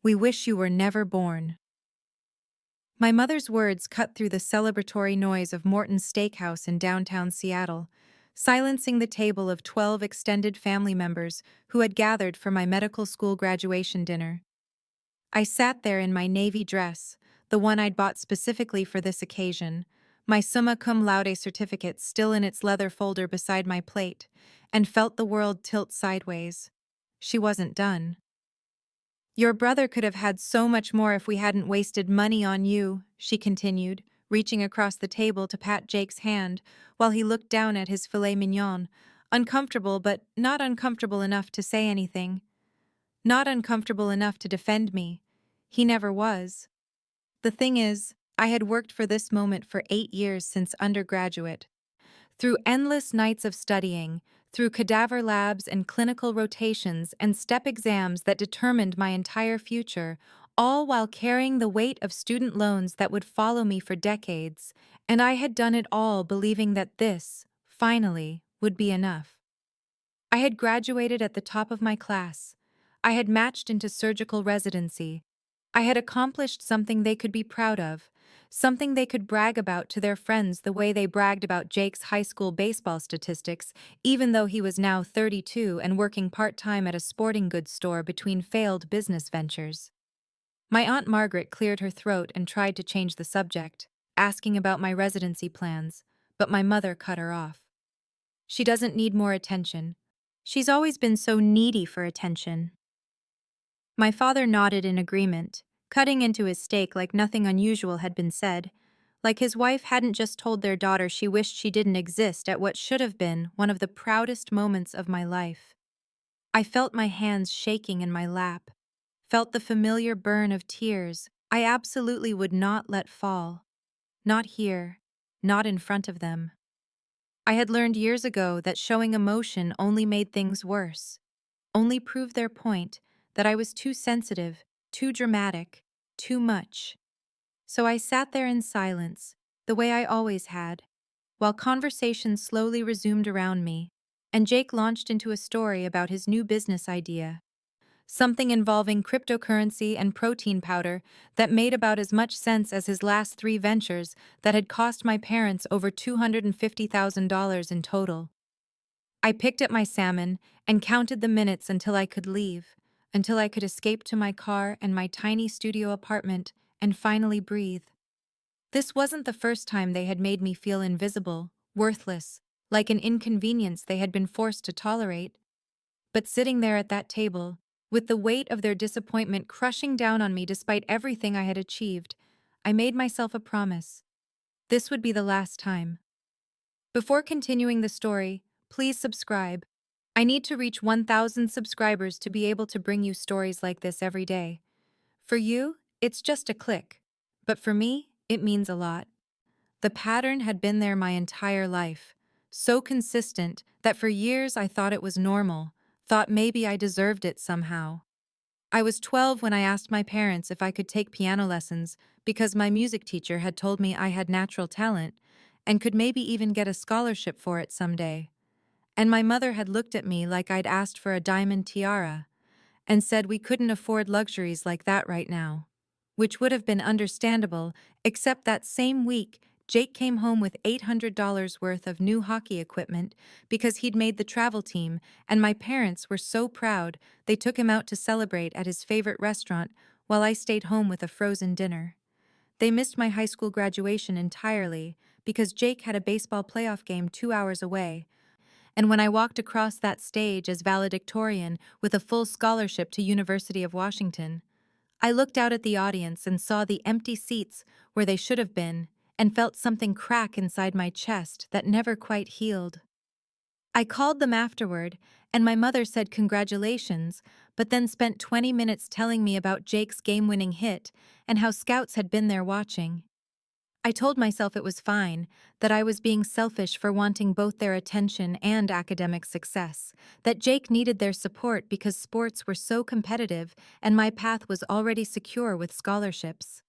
We wish you were never born. My mother's words cut through the celebratory noise of Morton's Steakhouse in downtown Seattle, silencing the table of 12 extended family members who had gathered for my medical school graduation dinner. I sat there in my navy dress, the one I'd bought specifically for this occasion, my summa cum laude certificate still in its leather folder beside my plate, and felt the world tilt sideways. She wasn't done. Your brother could have had so much more if we hadn't wasted money on you, she continued, reaching across the table to pat Jake's hand while he looked down at his filet mignon, uncomfortable but not uncomfortable enough to say anything. Not uncomfortable enough to defend me. He never was. The thing is, I had worked for this moment for 8 years since undergraduate. Through endless nights of studying, through cadaver labs and clinical rotations and step exams that determined my entire future, all while carrying the weight of student loans that would follow me for decades, and I had done it all believing that this, finally, would be enough. I had graduated at the top of my class. I had matched into surgical residency. I had accomplished something they could be proud of, something they could brag about to their friends the way they bragged about Jake's high school baseball statistics, even though he was now 32 and working part-time at a sporting goods store between failed business ventures. My Aunt Margaret cleared her throat and tried to change the subject, asking about my residency plans, but my mother cut her off. She doesn't need more attention. She's always been so needy for attention. My father nodded in agreement, cutting into his steak like nothing unusual had been said, like his wife hadn't just told their daughter she wished she didn't exist at what should have been one of the proudest moments of my life. I felt my hands shaking in my lap, felt the familiar burn of tears I absolutely would not let fall. Not here, not in front of them. I had learned years ago that showing emotion only made things worse, only proved their point, that I was too sensitive, too dramatic, too much. So I sat there in silence, the way I always had, while conversation slowly resumed around me, and Jake launched into a story about his new business idea. Something involving cryptocurrency and protein powder that made about as much sense as his last 3 ventures that had cost my parents over $250,000 in total. I picked up my salmon and counted the minutes until I could leave, until I could escape to my car and my tiny studio apartment and finally breathe. This wasn't the first time they had made me feel invisible, worthless, like an inconvenience they had been forced to tolerate. But sitting there at that table, with the weight of their disappointment crushing down on me despite everything I had achieved, I made myself a promise. This would be the last time. Before continuing the story, please subscribe. I need to reach 1,000 subscribers to be able to bring you stories like this every day. For you, it's just a click. But for me, it means a lot. The pattern had been there my entire life, so consistent that for years I thought it was normal, thought maybe I deserved it somehow. I was 12 when I asked my parents if I could take piano lessons because my music teacher had told me I had natural talent and could maybe even get a scholarship for it someday. And my mother had looked at me like I'd asked for a diamond tiara and said we couldn't afford luxuries like that right now. Which would have been understandable, except that same week, Jake came home with $800 worth of new hockey equipment because he'd made the travel team, and my parents were so proud they took him out to celebrate at his favorite restaurant while I stayed home with a frozen dinner. They missed my high school graduation entirely because Jake had a baseball playoff game 2 hours away, and when I walked across that stage as valedictorian with a full scholarship to University of Washington, I looked out at the audience and saw the empty seats where they should have been and felt something crack inside my chest that never quite healed. I called them afterward, and my mother said congratulations, but then spent 20 minutes telling me about Jake's game-winning hit and how scouts had been there watching. I told myself it was fine, that I was being selfish for wanting both their attention and academic success, that Jake needed their support because sports were so competitive and my path was already secure with scholarships.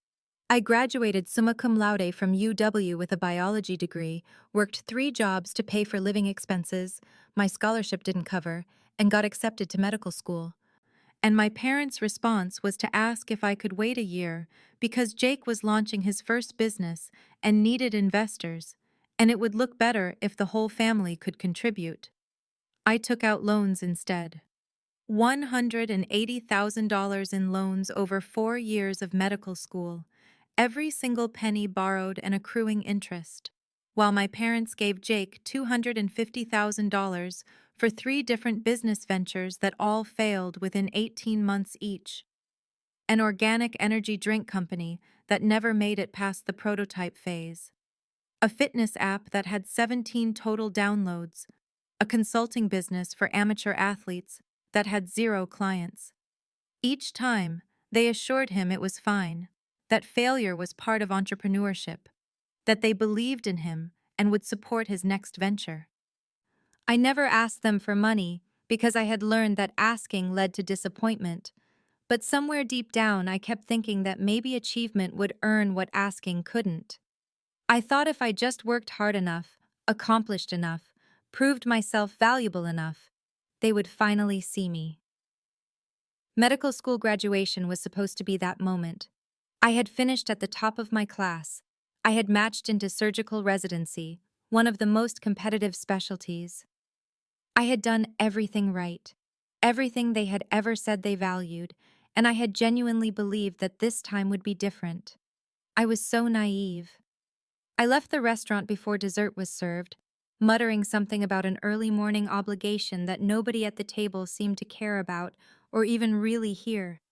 I graduated summa cum laude from UW with a biology degree, worked 3 jobs to pay for living expenses my scholarship didn't cover, and got accepted to medical school. And my parents' response was to ask if I could wait a year because Jake was launching his first business and needed investors, and it would look better if the whole family could contribute. I took out loans instead. $180,000 in loans over 4 years of medical school, every single penny borrowed and accruing interest, while my parents gave Jake $250,000 for 3 different business ventures that all failed within 18 months each. An organic energy drink company that never made it past the prototype phase. A fitness app that had 17 total downloads. A consulting business for amateur athletes that had 0 clients. Each time, they assured him it was fine, that failure was part of entrepreneurship, that they believed in him and would support his next venture. I never asked them for money because I had learned that asking led to disappointment, but somewhere deep down I kept thinking that maybe achievement would earn what asking couldn't. I thought if I just worked hard enough, accomplished enough, proved myself valuable enough, they would finally see me. Medical school graduation was supposed to be that moment. I had finished at the top of my class. I had matched into surgical residency, one of the most competitive specialties. I had done everything right, everything they had ever said they valued, and I had genuinely believed that this time would be different. I was so naive. I left the restaurant before dessert was served, muttering something about an early morning obligation that nobody at the table seemed to care about or even really hear,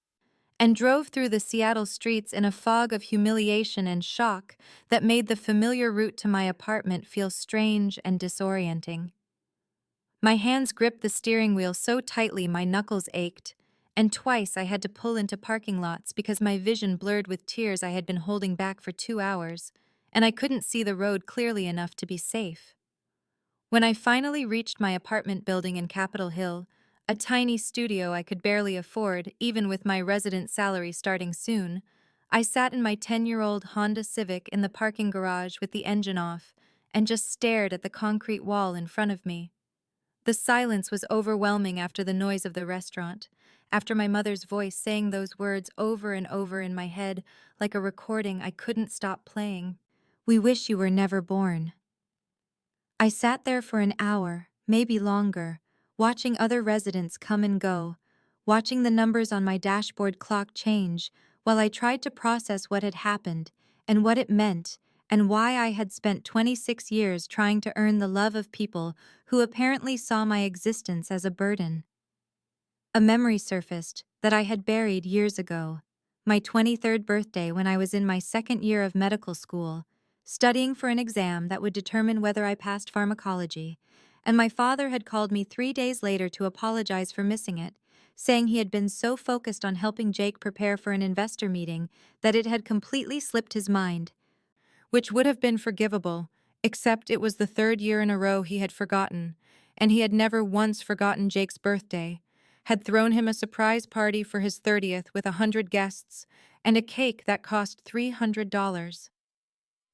and drove through the Seattle streets in a fog of humiliation and shock that made the familiar route to my apartment feel strange and disorienting. My hands gripped the steering wheel so tightly my knuckles ached, and twice I had to pull into parking lots because my vision blurred with tears I had been holding back for 2 hours, and I couldn't see the road clearly enough to be safe. When I finally reached my apartment building in Capitol Hill, a tiny studio I could barely afford even with my resident salary starting soon, I sat in my 10-year-old Honda Civic in the parking garage with the engine off and just stared at the concrete wall in front of me. The silence was overwhelming after the noise of the restaurant, after my mother's voice saying those words over and over in my head like a recording I couldn't stop playing. "We wish you were never born." I sat there for an hour, maybe longer, watching other residents come and go, watching the numbers on my dashboard clock change while I tried to process what had happened and what it meant and why I had spent 26 years trying to earn the love of people who apparently saw my existence as a burden. A memory surfaced that I had buried years ago, my 23rd birthday when I was in my second year of medical school, studying for an exam that would determine whether I passed pharmacology, and my father had called me 3 days later to apologize for missing it, saying he had been so focused on helping Jake prepare for an investor meeting that it had completely slipped his mind, which would have been forgivable, except it was the 3rd year in a row he had forgotten, and he had never once forgotten Jake's birthday, had thrown him a surprise party for his 30th with 100 guests, and a cake that cost $300.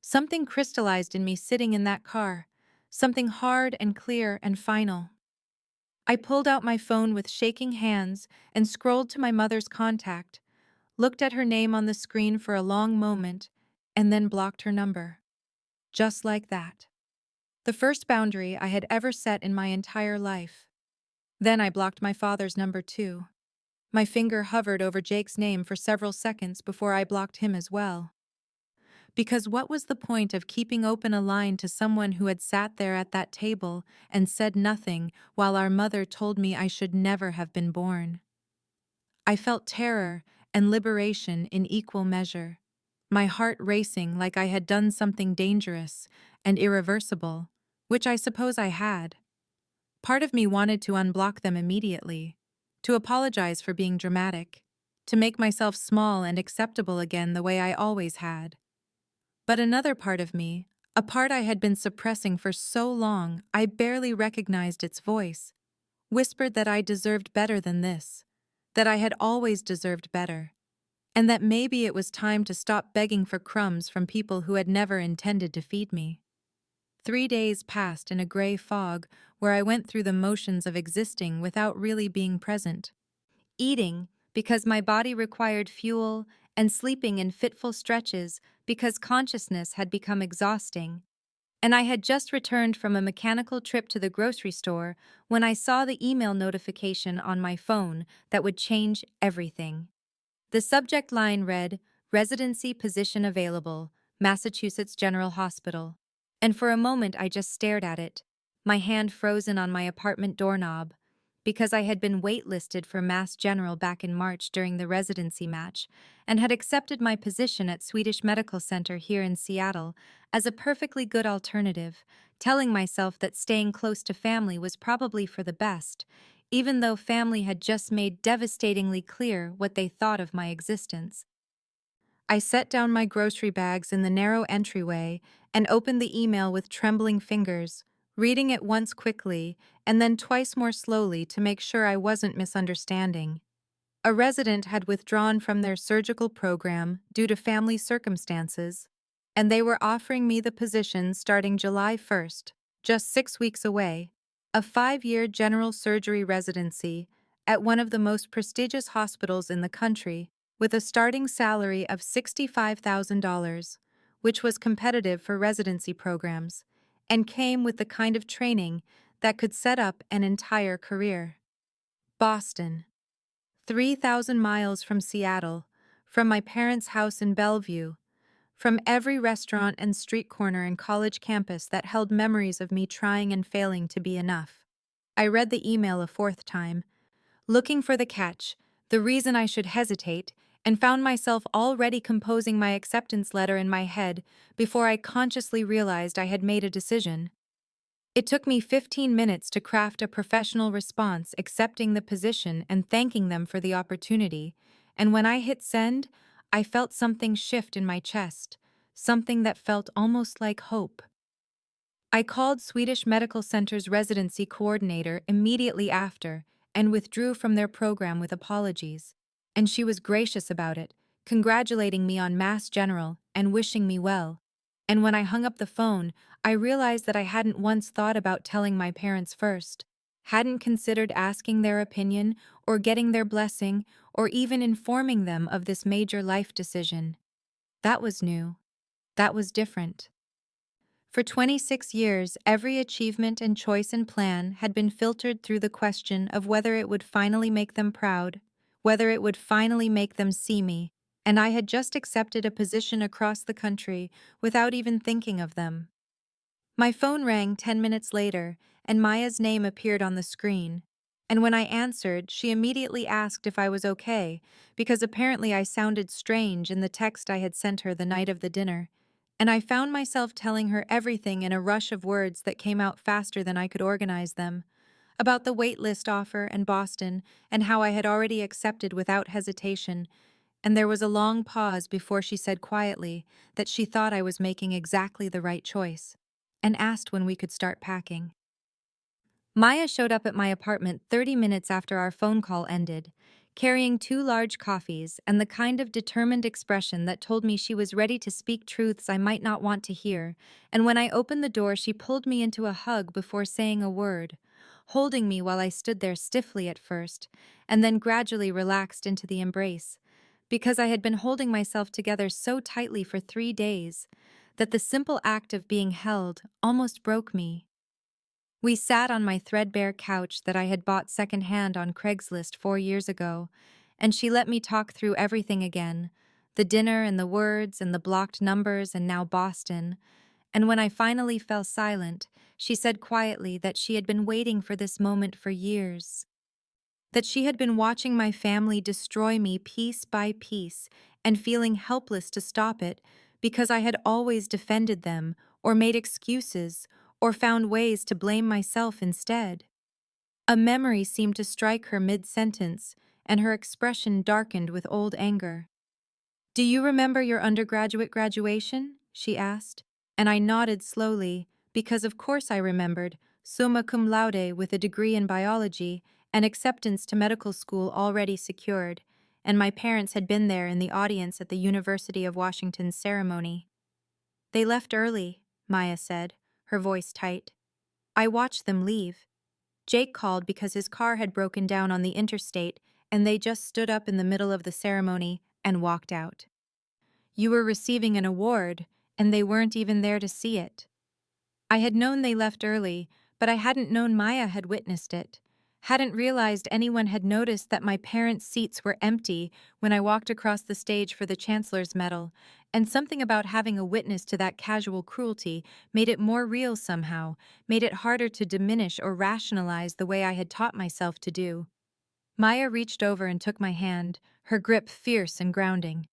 Something crystallized in me sitting in that car, something hard and clear and final. I pulled out my phone with shaking hands and scrolled to my mother's contact, looked at her name on the screen for a long moment, and then blocked her number. Just like that. The first boundary I had ever set in my entire life. Then I blocked my father's number too. My finger hovered over Jake's name for several seconds before I blocked him as well. Because what was the point of keeping open a line to someone who had sat there at that table and said nothing while our mother told me I should never have been born? I felt terror and liberation in equal measure, my heart racing like I had done something dangerous and irreversible, which I suppose I had. Part of me wanted to unblock them immediately, to apologize for being dramatic, to make myself small and acceptable again the way I always had. But another part of me, a part I had been suppressing for so long I barely recognized its voice, whispered that I deserved better than this, that I had always deserved better, and that maybe it was time to stop begging for crumbs from people who had never intended to feed me. 3 days passed in a gray fog where I went through the motions of existing without really being present. eating because my body required fuel, and sleeping in fitful stretches because consciousness had become exhausting. And I had just returned from a mechanical trip to the grocery store when I saw the email notification on my phone that would change everything. The subject line read, "Residency position available, Massachusetts General Hospital." And for a moment I just stared at it, my hand frozen on my apartment doorknob, because I had been waitlisted for Mass General back in March during the residency match, and had accepted my position at Swedish Medical Center here in Seattle as a perfectly good alternative, telling myself that staying close to family was probably for the best, even though family had just made devastatingly clear what they thought of my existence. I set down my grocery bags in the narrow entryway and opened the email with trembling fingers, reading it once quickly and then twice more slowly to make sure I wasn't misunderstanding. A resident had withdrawn from their surgical program due to family circumstances, and they were offering me the position starting July 1st, just 6 weeks away, a 5-year general surgery residency at one of the most prestigious hospitals in the country, with a starting salary of $65,000, which was competitive for residency programs, and came with the kind of training that could set up an entire career. Boston. 3,000 miles from Seattle, from my parents' house in Bellevue, from every restaurant and street corner and college campus that held memories of me trying and failing to be enough. I read the email a fourth time, looking for the catch, the reason I should hesitate, and found myself already composing my acceptance letter in my head before I consciously realized I had made a decision. It took me 15 minutes to craft a professional response accepting the position and thanking them for the opportunity, and when I hit send, I felt something shift in my chest, something that felt almost like hope. I called Swedish Medical Center's residency coordinator immediately after and withdrew from their program with apologies, and she was gracious about it, congratulating me on Mass General and wishing me well. And when I hung up the phone, I realized that I hadn't once thought about telling my parents first, hadn't considered asking their opinion or getting their blessing or even informing them of this major life decision. That was new. That was different. For 26 years, every achievement and choice and plan had been filtered through the question of whether it would finally make them proud, whether it would finally make them see me, and I had just accepted a position across the country without even thinking of them. My phone rang 10 minutes later, and Maya's name appeared on the screen. And when I answered, she immediately asked if I was okay, because apparently I sounded strange in the text I had sent her the night of the dinner. And I found myself telling her everything in a rush of words that came out faster than I could organize them. About the waitlist offer and Boston, and how I had already accepted without hesitation. And there was a long pause before she said quietly that she thought I was making exactly the right choice, and asked when we could start packing. Maya showed up at my apartment 30 minutes after our phone call ended, carrying 2 large coffees and the kind of determined expression that told me she was ready to speak truths I might not want to hear, and when I opened the door she pulled me into a hug before saying a word, holding me while I stood there stiffly at first, and then gradually relaxed into the embrace, because I had been holding myself together so tightly for 3 days that the simple act of being held almost broke me. We sat on my threadbare couch that I had bought secondhand on Craigslist 4 years ago, and she let me talk through everything again, the dinner and the words and the blocked numbers and now Boston. And when I finally fell silent, she said quietly that she had been waiting for this moment for years, that she had been watching my family destroy me piece by piece and feeling helpless to stop it because I had always defended them or made excuses or found ways to blame myself instead. A memory seemed to strike her mid-sentence, and her expression darkened with old anger. "Do you remember your undergraduate graduation?" she asked, and I nodded slowly, because of course I remembered, summa cum laude with a degree in biology and acceptance to medical school already secured, and my parents had been there in the audience at the University of Washington's ceremony. "They left early," Maya said, her voice tight. "I watched them leave. Jake called because his car had broken down on the interstate, and they just stood up in the middle of the ceremony and walked out. You were receiving an award, and they weren't even there to see it. I had known they left early, but I hadn't known Maya had witnessed it. Hadn't realized anyone had noticed that my parents' seats were empty when I walked across the stage for the Chancellor's Medal, and something about having a witness to that casual cruelty made it more real somehow, made it harder to diminish or rationalize the way I had taught myself to do. Maya reached over and took my hand, her grip fierce and grounding.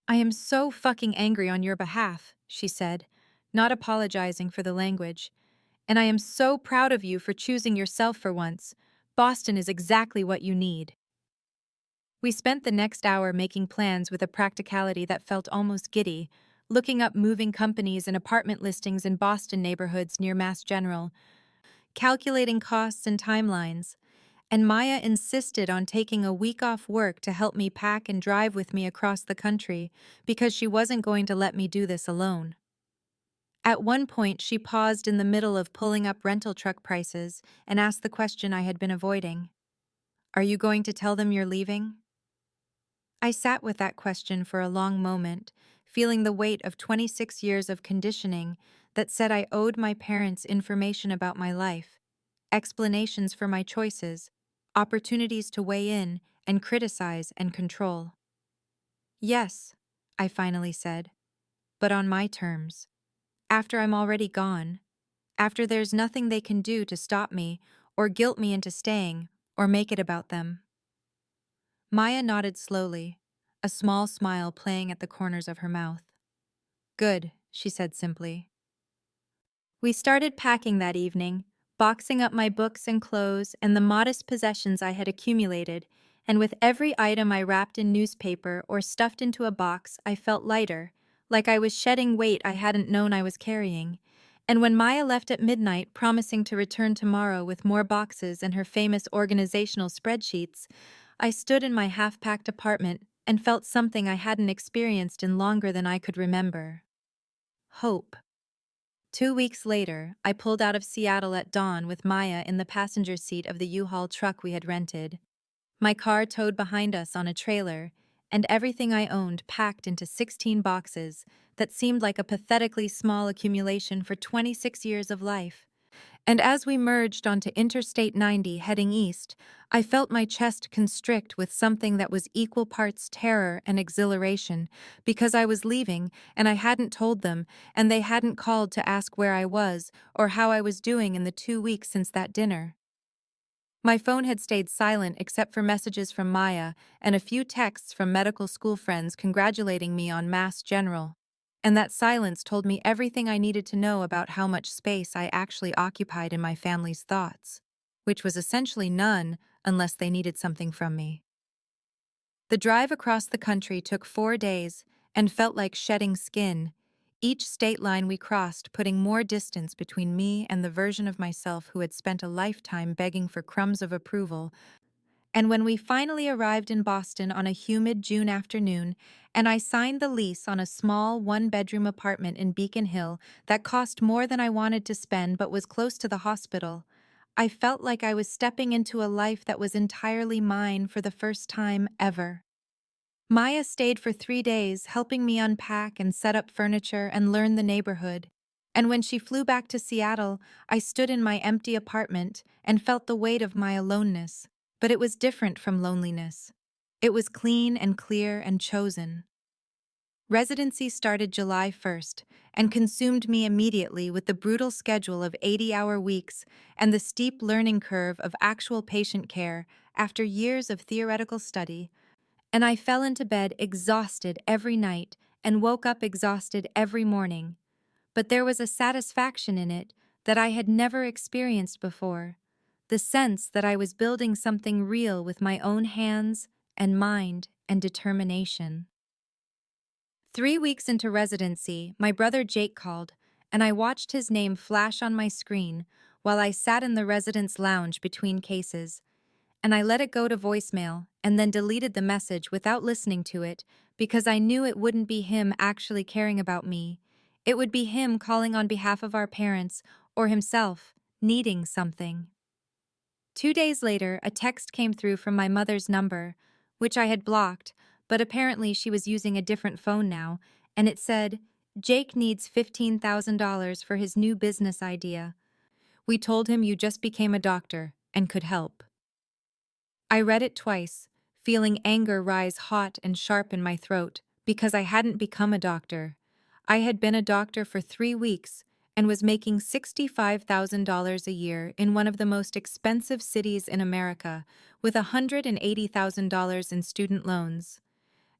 "I am so fucking angry on your behalf," she said, not apologizing for the language. "And I am so proud of you for choosing yourself for once. Boston is exactly what you need." We spent the next hour making plans with a practicality that felt almost giddy, looking up moving companies and apartment listings in Boston neighborhoods near Mass General, calculating costs and timelines. And Maya insisted on taking a week off work to help me pack and drive with me across the country because she wasn't going to let me do this alone. At one point, she paused in the middle of pulling up rental truck prices and asked the question I had been avoiding. "Are you going to tell them you're leaving?" I sat with that question for a long moment, feeling the weight of 26 years of conditioning that said I owed my parents information about my life, explanations for my choices, opportunities to weigh in and criticize and control. "Yes," I finally said, "but on my terms. After I'm already gone. After there's nothing they can do to stop me, or guilt me into staying, or make it about them." Maya nodded slowly, a small smile playing at the corners of her mouth. "Good," she said simply. We started packing that evening, boxing up my books and clothes and the modest possessions I had accumulated, and with every item I wrapped in newspaper or stuffed into a box, I felt lighter, like I was shedding weight I hadn't known I was carrying. And when Maya left at midnight, promising to return tomorrow with more boxes and her famous organizational spreadsheets, I stood in my half-packed apartment and felt something I hadn't experienced in longer than I could remember. Hope. 2 weeks later, I pulled out of Seattle at dawn with Maya in the passenger seat of the U-Haul truck we had rented. My car towed behind us on a trailer, and everything I owned packed into 16 boxes that seemed like a pathetically small accumulation for 26 years of life. And as we merged onto Interstate 90 heading east, I felt my chest constrict with something that was equal parts terror and exhilaration, because I was leaving and I hadn't told them, and they hadn't called to ask where I was or how I was doing in the 2 weeks since that dinner. My phone had stayed silent except for messages from Maya and a few texts from medical school friends congratulating me on Mass General. And that silence told me everything I needed to know about how much space I actually occupied in my family's thoughts, which was essentially none unless they needed something from me. The drive across the country took 4 days and felt like shedding skin, each state line we crossed putting more distance between me and the version of myself who had spent a lifetime begging for crumbs of approval. And when we finally arrived in Boston on a humid June afternoon, and I signed the lease on a small one-bedroom apartment in Beacon Hill that cost more than I wanted to spend but was close to the hospital, I felt like I was stepping into a life that was entirely mine for the first time ever. Maya stayed for 3 days, helping me unpack and set up furniture and learn the neighborhood. And when she flew back to Seattle, I stood in my empty apartment and felt the weight of my aloneness. But it was different from loneliness. It was clean and clear and chosen. Residency started July 1st and consumed me immediately with the brutal schedule of 80-hour weeks and the steep learning curve of actual patient care after years of theoretical study, and I fell into bed exhausted every night and woke up exhausted every morning. But there was a satisfaction in it that I had never experienced before, the sense that I was building something real with my own hands and mind and determination. 3 weeks into residency, my brother Jake called, and I watched his name flash on my screen while I sat in the residence lounge between cases, and I let it go to voicemail and then deleted the message without listening to it because I knew it wouldn't be him actually caring about me. It would be him calling on behalf of our parents or himself, needing something. 2 days later, a text came through from my mother's number, which I had blocked, but apparently she was using a different phone now, and it said, Jake needs $15,000 for his new business idea. We told him you just became a doctor and could help. I read it twice, feeling anger rise hot and sharp in my throat, because I hadn't become a doctor. I had been a doctor for 3 weeks and was making $65,000 a year in one of the most expensive cities in America, with $180,000 in student loans.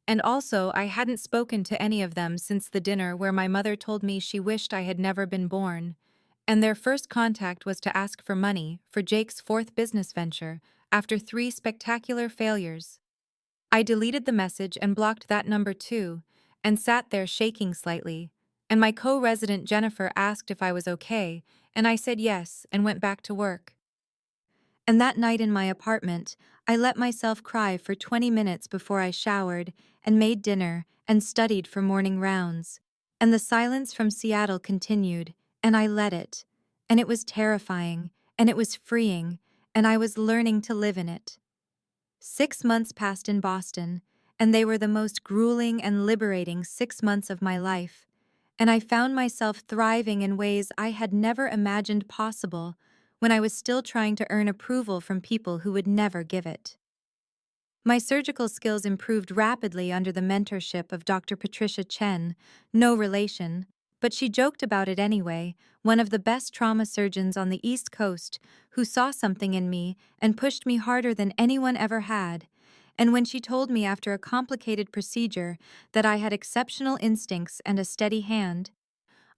And also, I hadn't spoken to any of them since the dinner where my mother told me she wished I had never been born. And their first contact was to ask for money for Jake's fourth business venture after 3 spectacular failures. I deleted the message and blocked that number too, and sat there shaking slightly. And my co-resident Jennifer asked if I was okay, and I said yes and went back to work. And that night in my apartment, I let myself cry for 20 minutes before I showered and made dinner and studied for morning rounds. And the silence from Seattle continued, and I let it. And it was terrifying, and it was freeing, and I was learning to live in it. 6 months passed in Boston, and they were the most grueling and liberating 6 months of my life. And I found myself thriving in ways I had never imagined possible when I was still trying to earn approval from people who would never give it. My surgical skills improved rapidly under the mentorship of Dr. Patricia Chen, no relation, but she joked about it anyway, one of the best trauma surgeons on the East Coast who saw something in me and pushed me harder than anyone ever had. And when she told me after a complicated procedure that I had exceptional instincts and a steady hand,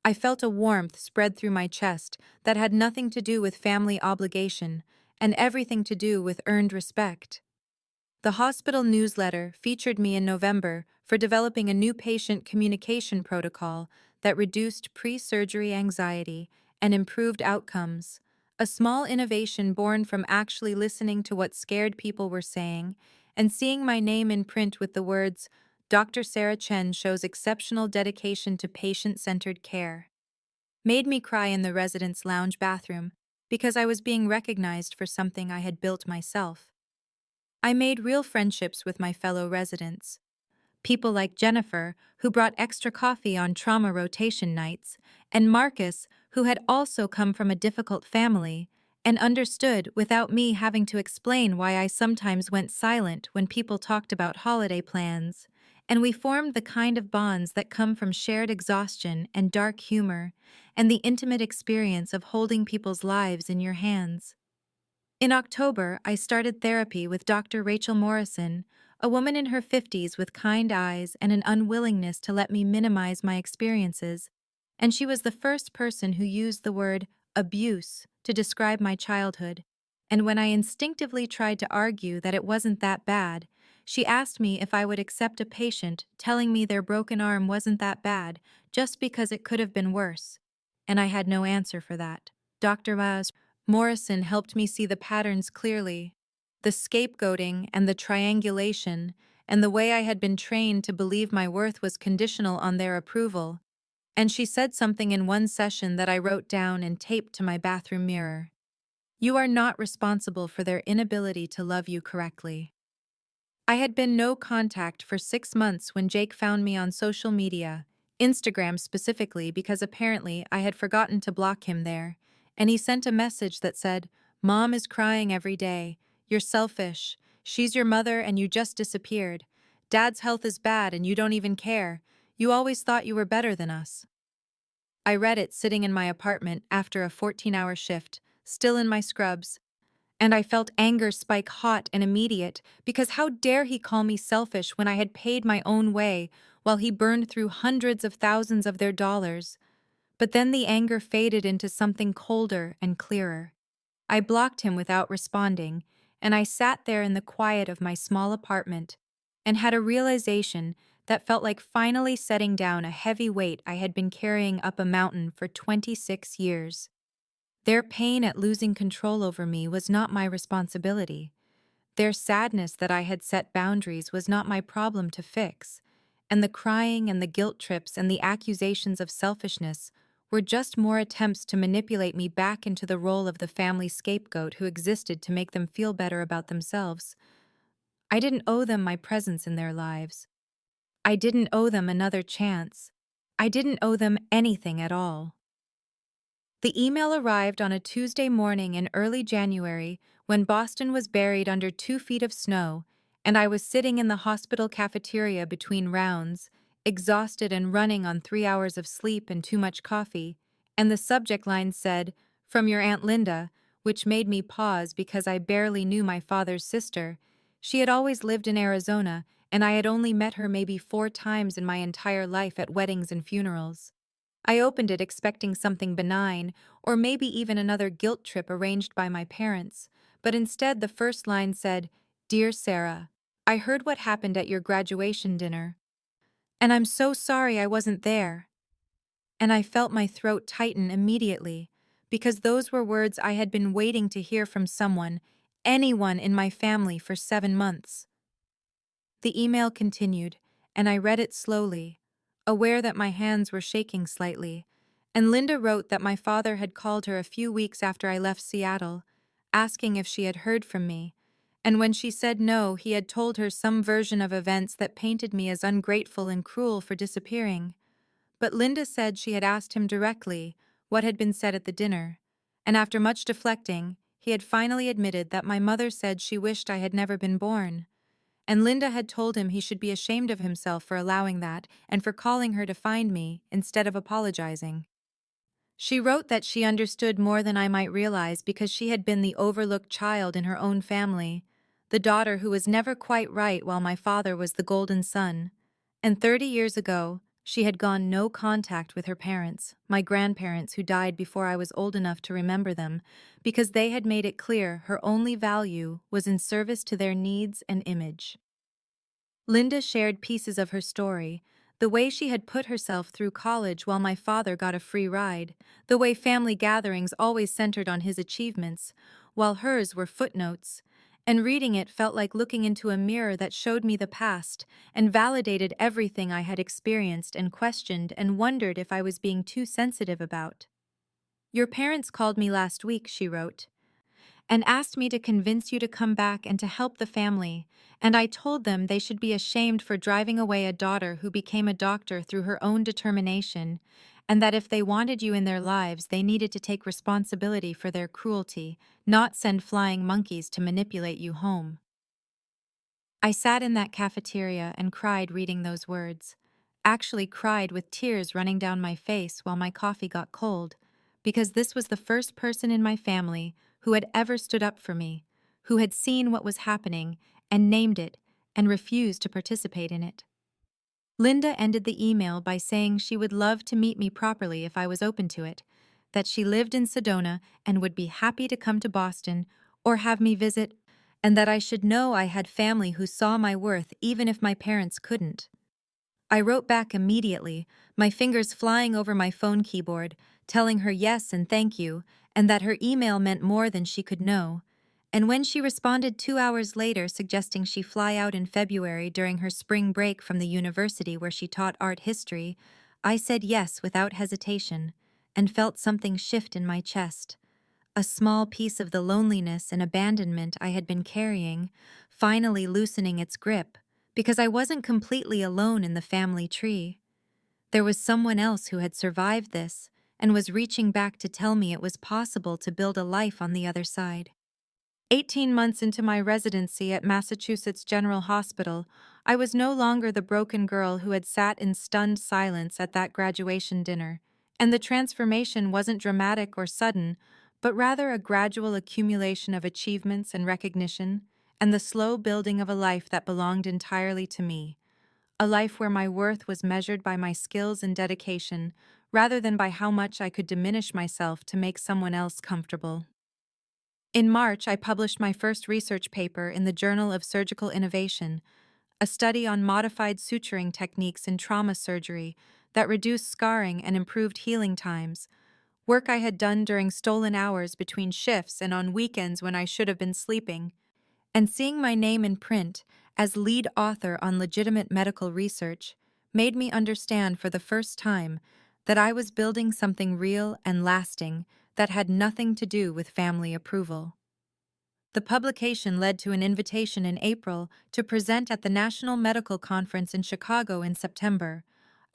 I felt a warmth spread through my chest that had nothing to do with family obligation and everything to do with earned respect. The hospital newsletter featured me in November for developing a new patient communication protocol that reduced pre-surgery anxiety and improved outcomes, a small innovation born from actually listening to what scared people were saying and seeing my name in print with the words, Dr. Sarah Chen shows exceptional dedication to patient-centered care. Made me cry in the residence lounge bathroom because I was being recognized for something I had built myself. I made real friendships with my fellow residents. People like Jennifer, who brought extra coffee on trauma rotation nights, and Marcus, who had also come from a difficult family and understood without me having to explain why I sometimes went silent when people talked about holiday plans. And we formed the kind of bonds that come from shared exhaustion and dark humor, and the intimate experience of holding people's lives in your hands. In October, I started therapy with Dr. Rachel Morrison, a woman in her 50s with kind eyes and an unwillingness to let me minimize my experiences, and she was the first person who used the word abuse to describe my childhood. And when I instinctively tried to argue that it wasn't that bad, she asked me if I would accept a patient telling me their broken arm wasn't that bad just because it could have been worse. And I had no answer for that. Dr. Morrison helped me see the patterns clearly, the scapegoating and the triangulation, and the way I had been trained to believe my worth was conditional on their approval. And she said something in one session that I wrote down and taped to my bathroom mirror. You are not responsible for their inability to love you correctly. I had been no contact for 6 months when Jake found me on social media, Instagram specifically because apparently I had forgotten to block him there, and he sent a message that said, Mom is crying every day. You're selfish. She's your mother and you just disappeared. Dad's health is bad and you don't even care. You always thought you were better than us. I read it sitting in my apartment after a 14-hour shift, still in my scrubs, and I felt anger spike hot and immediate because how dare he call me selfish when I had paid my own way while he burned through hundreds of thousands of their dollars. But then the anger faded into something colder and clearer. I blocked him without responding, and I sat there in the quiet of my small apartment and had a realization that felt like finally setting down a heavy weight I had been carrying up a mountain for 26 years. Their pain at losing control over me was not my responsibility. Their sadness that I had set boundaries was not my problem to fix, and the crying and the guilt trips and the accusations of selfishness were just more attempts to manipulate me back into the role of the family scapegoat who existed to make them feel better about themselves. I didn't owe them my presence in their lives. I didn't owe them another chance. I didn't owe them anything at all. The email arrived on a Tuesday morning in early January when Boston was buried under 2 feet of snow, and I was sitting in the hospital cafeteria between rounds, exhausted and running on 3 hours of sleep and too much coffee, and the subject line said, "From your Aunt Linda," which made me pause because I barely knew my father's sister. She had always lived in Arizona, and I had only met her maybe 4 times in my entire life at weddings and funerals. I opened it expecting something benign, or maybe even another guilt trip arranged by my parents, but instead the first line said, "Dear Sarah, I heard what happened at your graduation dinner, and I'm so sorry I wasn't there." And I felt my throat tighten immediately, because those were words I had been waiting to hear from someone, anyone in my family for 7 months. The email continued, and I read it slowly, aware that my hands were shaking slightly, and Linda wrote that my father had called her a few weeks after I left Seattle, asking if she had heard from me, and when she said no, he had told her some version of events that painted me as ungrateful and cruel for disappearing. But Linda said she had asked him directly what had been said at the dinner, and after much deflecting, he had finally admitted that my mother said she wished I had never been born. And Linda had told him he should be ashamed of himself for allowing that and for calling her to find me instead of apologizing. She wrote that she understood more than I might realize because she had been the overlooked child in her own family, the daughter who was never quite right while my father was the golden son. And 30 years ago, she had gone no contact with her parents, my grandparents who died before I was old enough to remember them, because they had made it clear her only value was in service to their needs and image. Linda shared pieces of her story, the way she had put herself through college while my father got a free ride, the way family gatherings always centered on his achievements, while hers were footnotes, and reading it felt like looking into a mirror that showed me the past and validated everything I had experienced and questioned and wondered if I was being too sensitive about. "Your parents called me last week," she wrote, "and asked me to convince you to come back and to help the family, and I told them they should be ashamed for driving away a daughter who became a doctor through her own determination, and that if they wanted you in their lives they needed to take responsibility for their cruelty, not send flying monkeys to manipulate you home." I sat in that cafeteria and cried reading those words, actually cried with tears running down my face while my coffee got cold, because this was the first person in my family who had ever stood up for me, who had seen what was happening and named it and refused to participate in it. Linda ended the email by saying she would love to meet me properly if I was open to it, that she lived in Sedona and would be happy to come to Boston or have me visit, and that I should know I had family who saw my worth even if my parents couldn't. I wrote back immediately, my fingers flying over my phone keyboard, telling her yes and thank you, and that her email meant more than she could know. And when she responded 2 hours later suggesting she fly out in February during her spring break from the university where she taught art history, I said yes without hesitation, and felt something shift in my chest. A small piece of the loneliness and abandonment I had been carrying, finally loosening its grip, because I wasn't completely alone in the family tree. There was someone else who had survived this and was reaching back to tell me it was possible to build a life on the other side. 18 months into my residency at Massachusetts General Hospital, I was no longer the broken girl who had sat in stunned silence at that graduation dinner, and the transformation wasn't dramatic or sudden, but rather a gradual accumulation of achievements and recognition, and the slow building of a life that belonged entirely to me, a life where my worth was measured by my skills and dedication, rather than by how much I could diminish myself to make someone else comfortable. In March, I published my first research paper in the Journal of Surgical Innovation, a study on modified suturing techniques in trauma surgery that reduced scarring and improved healing times, work I had done during stolen hours between shifts and on weekends when I should have been sleeping. And seeing my name in print as lead author on legitimate medical research made me understand for the first time that I was building something real and lasting that had nothing to do with family approval. The publication led to an invitation in April to present at the National Medical Conference in Chicago in September,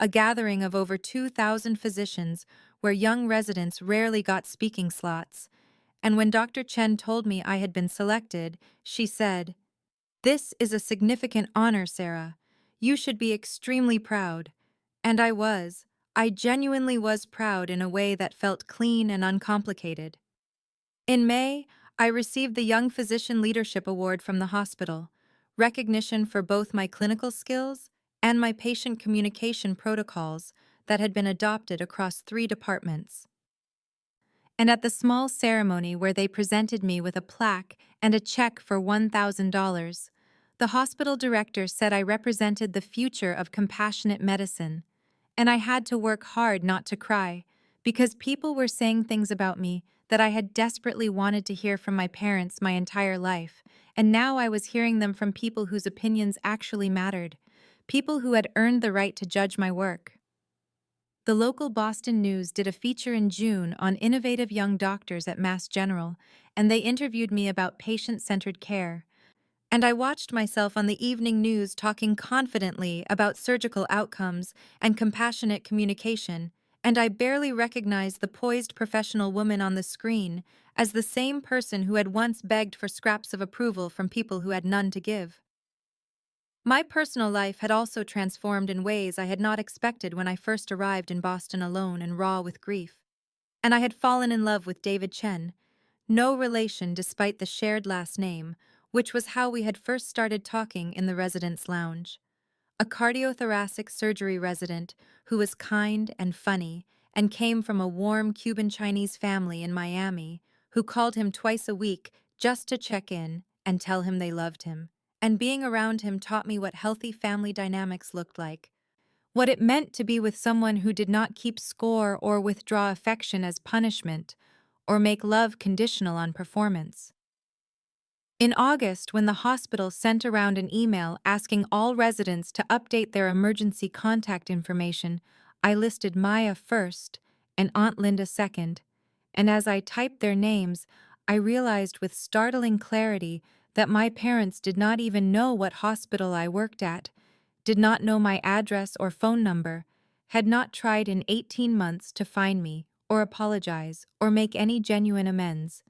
a gathering of over 2,000 physicians where young residents rarely got speaking slots. And when Dr. Chen told me I had been selected, she said, "This is a significant honor, Sarah. You should be extremely proud." And I was. I genuinely was proud in a way that felt clean and uncomplicated. In May, I received the Young Physician Leadership Award from the hospital, recognition for both my clinical skills and my patient communication protocols that had been adopted across 3 departments. And at the small ceremony where they presented me with a plaque and a check for $1,000, the hospital director said I represented the future of compassionate medicine, and I had to work hard not to cry, because people were saying things about me that I had desperately wanted to hear from my parents my entire life, and now I was hearing them from people whose opinions actually mattered, people who had earned the right to judge my work. The local Boston News did a feature in June on innovative young doctors at Mass General, and they interviewed me about patient-centered care. And I watched myself on the evening news talking confidently about surgical outcomes and compassionate communication, and I barely recognized the poised professional woman on the screen as the same person who had once begged for scraps of approval from people who had none to give. My personal life had also transformed in ways I had not expected when I first arrived in Boston alone and raw with grief. And I had fallen in love with David Chen, no relation despite the shared last name, which was how we had first started talking in the residence lounge. A cardiothoracic surgery resident who was kind and funny and came from a warm Cuban Chinese family in Miami who called him twice a week just to check in and tell him they loved him. And being around him taught me what healthy family dynamics looked like, what it meant to be with someone who did not keep score or withdraw affection as punishment, or make love conditional on performance. In August, when the hospital sent around an email asking all residents to update their emergency contact information, I listed Maya first and Aunt Linda second, and as I typed their names, I realized with startling clarity that my parents did not even know what hospital I worked at, did not know my address or phone number, had not tried in 18 months to find me, or apologize, or make any genuine amends.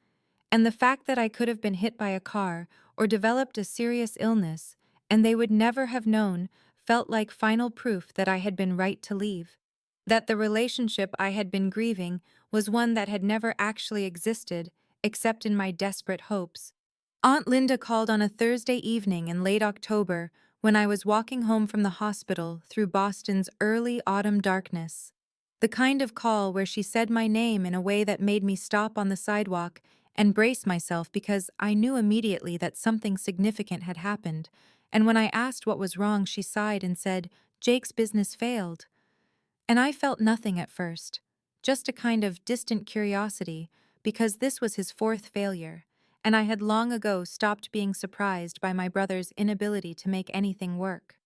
And the fact that I could have been hit by a car or developed a serious illness, and they would never have known, felt like final proof that I had been right to leave. That the relationship I had been grieving was one that had never actually existed, except in my desperate hopes. Aunt Linda called on a Thursday evening in late October when I was walking home from the hospital through Boston's early autumn darkness. The kind of call where she said my name in a way that made me stop on the sidewalk and brace myself because I knew immediately that something significant had happened, and when I asked what was wrong, she sighed and said, "Jake's business failed." And I felt nothing at first, just a kind of distant curiosity, because this was his 4th failure, and I had long ago stopped being surprised by my brother's inability to make anything work.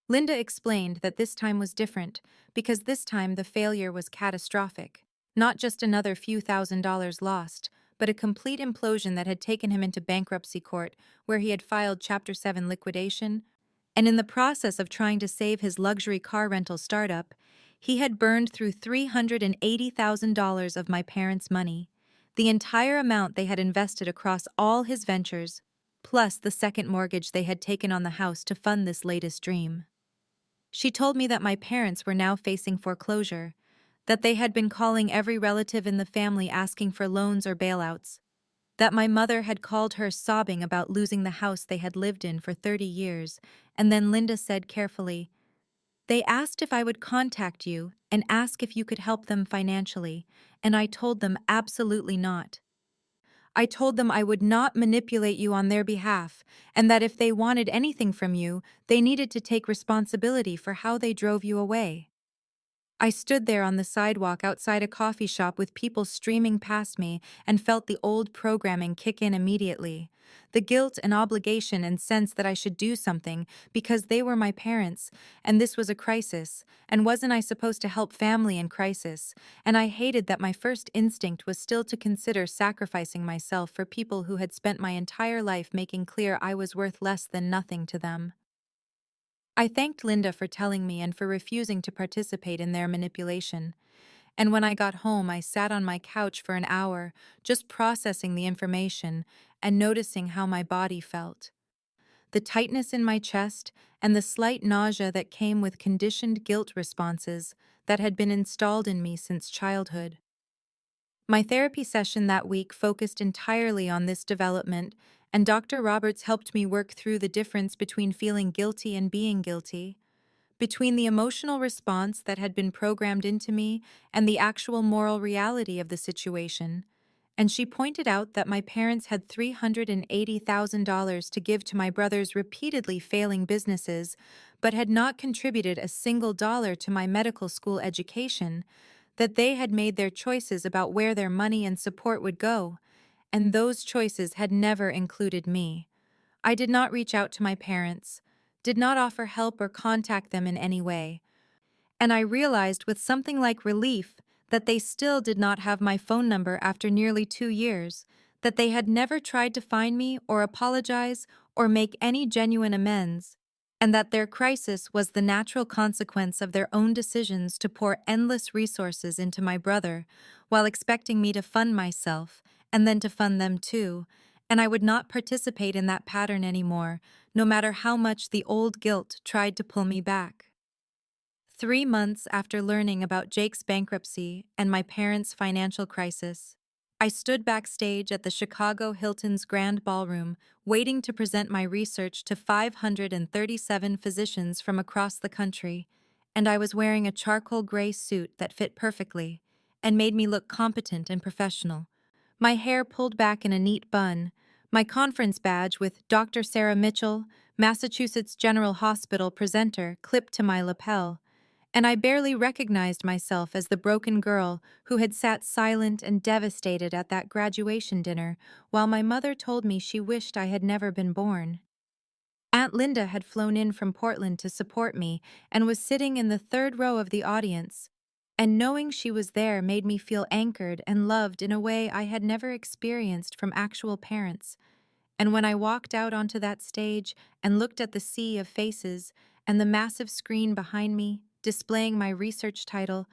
Linda explained that this time was different because this time the failure was catastrophic, not just another few $1,000s lost, but a complete implosion that had taken him into bankruptcy court where he had filed Chapter 7 liquidation, and in the process of trying to save his luxury car rental startup, he had burned through $380,000 of my parents' money, the entire amount they had invested across all his ventures, plus the second mortgage they had taken on the house to fund this latest dream. She told me that my parents were now facing foreclosure, that they had been calling every relative in the family asking for loans or bailouts, that my mother had called her sobbing about losing the house they had lived in for 30 years, and then Linda said carefully, "They asked if I would contact you and ask if you could help them financially, and I told them absolutely not. I told them I would not manipulate you on their behalf, and that if they wanted anything from you, they needed to take responsibility for how they drove you away." I stood there on the sidewalk outside a coffee shop with people streaming past me and felt the old programming kick in immediately. The guilt and obligation and sense that I should do something because they were my parents, and this was a crisis, and wasn't I supposed to help family in crisis? And I hated that my first instinct was still to consider sacrificing myself for people who had spent my entire life making clear I was worth less than nothing to them. I thanked Linda for telling me and for refusing to participate in their manipulation. And when I got home, I sat on my couch for an hour, just processing the information and noticing how my body felt. The tightness in my chest and the slight nausea that came with conditioned guilt responses that had been installed in me since childhood. My therapy session that week focused entirely on this development, and Dr. Roberts helped me work through the difference between feeling guilty and being guilty, between the emotional response that had been programmed into me and the actual moral reality of the situation. And she pointed out that my parents had $380,000 to give to my brother's repeatedly failing businesses, but had not contributed a single dollar to my medical school education, that they had made their choices about where their money and support would go, and those choices had never included me. I did not reach out to my parents, did not offer help or contact them in any way, and I realized with something like relief that they still did not have my phone number after nearly 2 years, that they had never tried to find me or apologize or make any genuine amends, and that their crisis was the natural consequence of their own decisions to pour endless resources into my brother, while expecting me to fund myself and then to fund them too, and I would not participate in that pattern anymore, no matter how much the old guilt tried to pull me back. 3 months after learning about Jake's bankruptcy and my parents' financial crisis, I stood backstage at the Chicago Hilton's Grand Ballroom, waiting to present my research to 537 physicians from across the country, and I was wearing a charcoal gray suit that fit perfectly and made me look competent and professional. My hair pulled back in a neat bun, my conference badge with Dr. Sarah Mitchell, Massachusetts General Hospital presenter, clipped to my lapel, and I barely recognized myself as the broken girl who had sat silent and devastated at that graduation dinner while my mother told me she wished I had never been born. Aunt Linda had flown in from Portland to support me and was sitting in the third row of the audience, and knowing she was there made me feel anchored and loved in a way I had never experienced from actual parents. And when I walked out onto that stage and looked at the sea of faces and the massive screen behind me, displaying my research title,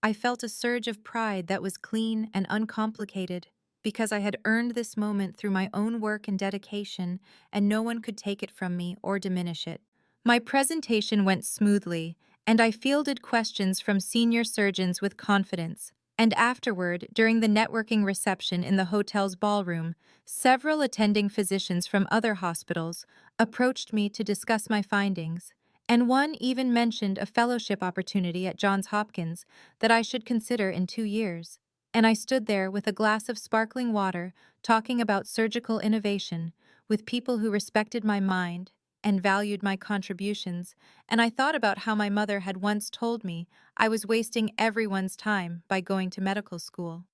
I felt a surge of pride that was clean and uncomplicated, because I had earned this moment through my own work and dedication, and no one could take it from me or diminish it. My presentation went smoothly, and I fielded questions from senior surgeons with confidence. And afterward, during the networking reception in the hotel's ballroom, several attending physicians from other hospitals approached me to discuss my findings, and one even mentioned a fellowship opportunity at Johns Hopkins that I should consider in 2 years. And I stood there with a glass of sparkling water, talking about surgical innovation, with people who respected my mind and valued my contributions, and I thought about how my mother had once told me I was wasting everyone's time by going to medical school.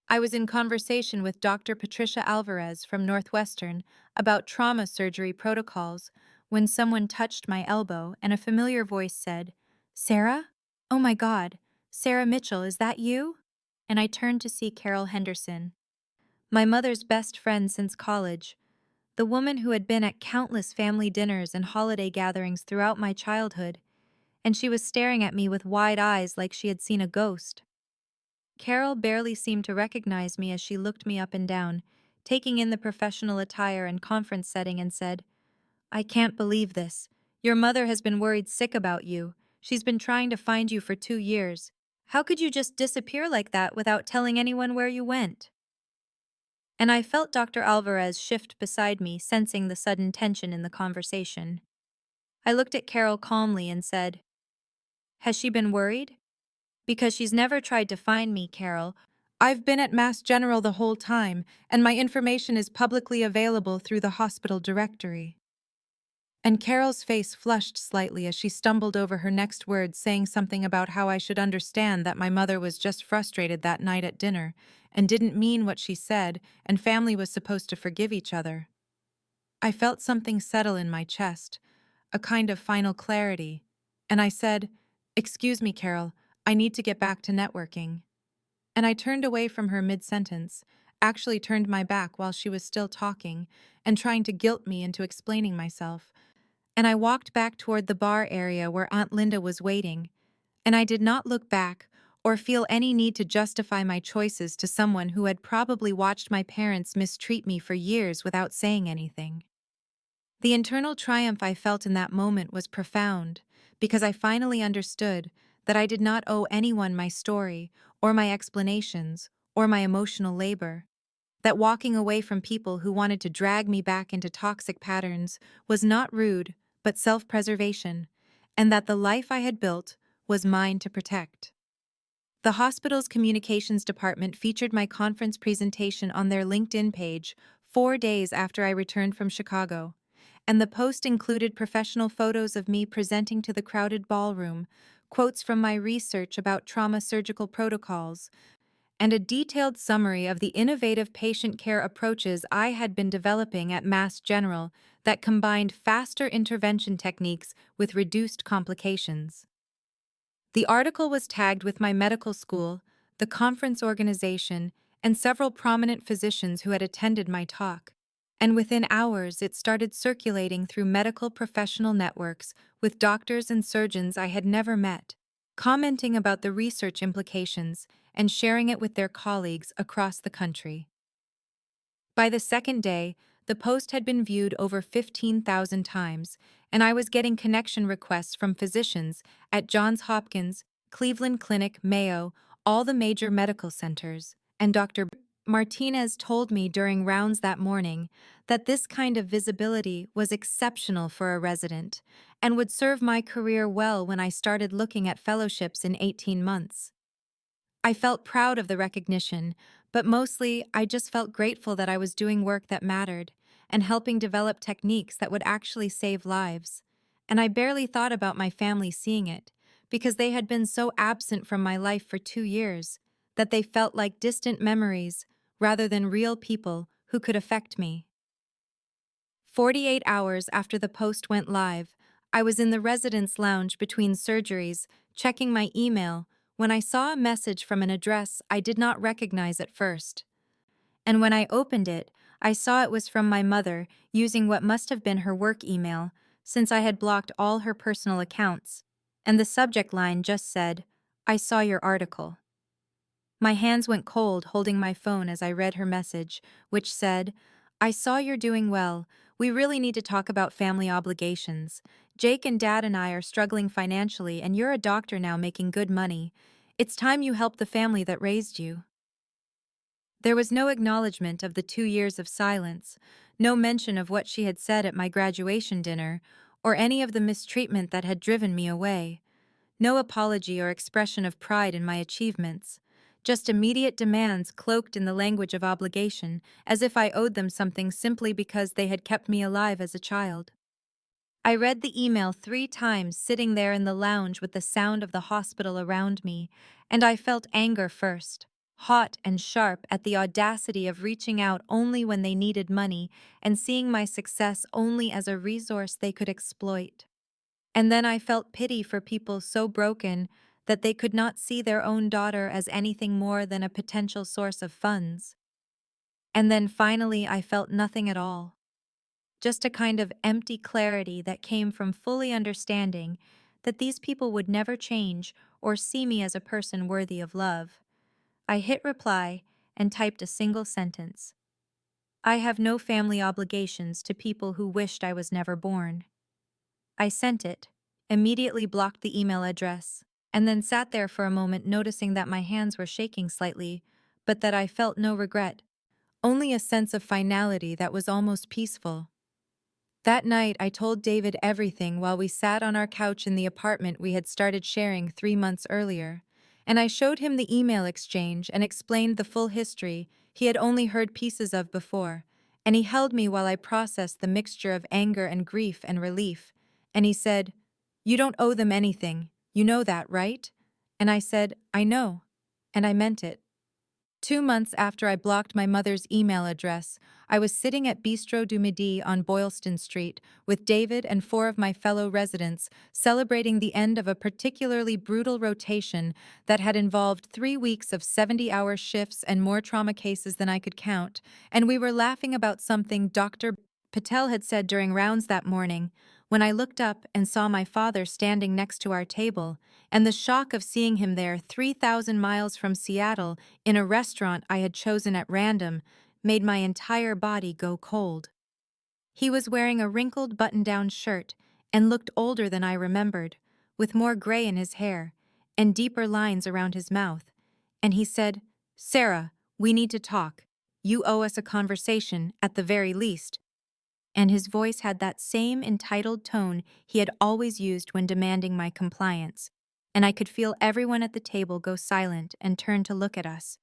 I was in conversation with Dr. Patricia Alvarez from Northwestern about trauma surgery protocols when someone touched my elbow and a familiar voice said, "Sarah? Oh my God, Sarah Mitchell, is that you?" And I turned to see Carol Henderson, my mother's best friend since college, the woman who had been at countless family dinners and holiday gatherings throughout my childhood, and she was staring at me with wide eyes like she had seen a ghost. Carol barely seemed to recognize me as she looked me up and down, taking in the professional attire and conference setting, and said, "I can't believe this. Your mother has been worried sick about you. She's been trying to find you for 2 years. How could you just disappear like that without telling anyone where you went?" And I felt Dr. Alvarez shift beside me, sensing the sudden tension in the conversation. I looked at Carol calmly and said, "Has she been worried? Because she's never tried to find me, Carol. I've been at Mass General the whole time, and my information is publicly available through the hospital directory." And Carol's face flushed slightly as she stumbled over her next words, saying something about how I should understand that my mother was just frustrated that night at dinner and didn't mean what she said, and family was supposed to forgive each other. I felt something settle in my chest, a kind of final clarity, and I said, "Excuse me, Carol, I need to get back to networking." And I turned away from her mid-sentence, actually turned my back while she was still talking and trying to guilt me into explaining myself. And I walked back toward the bar area where Aunt Linda was waiting, and I did not look back or feel any need to justify my choices to someone who had probably watched my parents mistreat me for years without saying anything. The internal triumph I felt in that moment was profound, because I finally understood that I did not owe anyone my story, or my explanations, or my emotional labor, that walking away from people who wanted to drag me back into toxic patterns was not rude, but self-preservation, and that the life I had built was mine to protect. The hospital's communications department featured my conference presentation on their LinkedIn page 4 days after I returned from Chicago, and the post included professional photos of me presenting to the crowded ballroom, quotes from my research about trauma surgical protocols, and a detailed summary of the innovative patient care approaches I had been developing at Mass General that combined faster intervention techniques with reduced complications. The article was tagged with my medical school, the conference organization, and several prominent physicians who had attended my talk, and within hours it started circulating through medical professional networks with doctors and surgeons I had never met, commenting about the research implications and sharing it with their colleagues across the country. By the second day, the post had been viewed over 15,000 times, and I was getting connection requests from physicians at Johns Hopkins, Cleveland Clinic, Mayo, all the major medical centers, and Dr. Martinez told me during rounds that morning that this kind of visibility was exceptional for a resident and would serve my career well when I started looking at fellowships in 18 months. I felt proud of the recognition, but mostly I just felt grateful that I was doing work that mattered and helping develop techniques that would actually save lives. And I barely thought about my family seeing it, because they had been so absent from my life for 2 years that they felt like distant memories rather than real people who could affect me. 48 hours after the post went live, I was in the residence lounge between surgeries, checking my email, when I saw a message from an address I did not recognize at first. And when I opened it, I saw it was from my mother, using what must have been her work email, since I had blocked all her personal accounts. And the subject line just said, "I saw your article." My hands went cold holding my phone as I read her message, which said, "I saw you're doing well. We really need to talk about family obligations. Jake and Dad and I are struggling financially, and you're a doctor now making good money. It's time you helped the family that raised you." There was no acknowledgement of the 2 years of silence, no mention of what she had said at my graduation dinner, or any of the mistreatment that had driven me away. No apology or expression of pride in my achievements. Just immediate demands cloaked in the language of obligation, as if I owed them something simply because they had kept me alive as a child. I read the email 3 times sitting there in the lounge with the sound of the hospital around me, and I felt anger first, hot and sharp at the audacity of reaching out only when they needed money and seeing my success only as a resource they could exploit. And then I felt pity for people so broken that they could not see their own daughter as anything more than a potential source of funds. And then finally I felt nothing at all. Just a kind of empty clarity that came from fully understanding that these people would never change or see me as a person worthy of love. I hit reply and typed a single sentence. "I have no family obligations to people who wished I was never born." I sent it, immediately blocked the email address, and then sat there for a moment noticing that my hands were shaking slightly, but that I felt no regret, only a sense of finality that was almost peaceful. That night I told David everything while we sat on our couch in the apartment we had started sharing 3 months earlier, and I showed him the email exchange and explained the full history he had only heard pieces of before, And he held me while I processed the mixture of anger and grief and relief. And he said, "You don't owe them anything. You know that, right?" And I said, "I know." And I meant it. 2 months after I blocked my mother's email address, I was sitting at Bistro du Midi on Boylston Street with David and 4 of my fellow residents, celebrating the end of a particularly brutal rotation that had involved 3 weeks of 70-hour shifts and more trauma cases than I could count, and we were laughing about something Dr. Patel had said during rounds that morning, when I looked up and saw my father standing next to our table, and the shock of seeing him there 3,000 miles from Seattle in a restaurant I had chosen at random made my entire body go cold. He was wearing a wrinkled button-down shirt and looked older than I remembered, with more gray in his hair and deeper lines around his mouth. And he said, "Sarah, we need to talk. You owe us a conversation, at the very least." And his voice had that same entitled tone he had always used when demanding my compliance, and I could feel everyone at the table go silent and turn to look at us.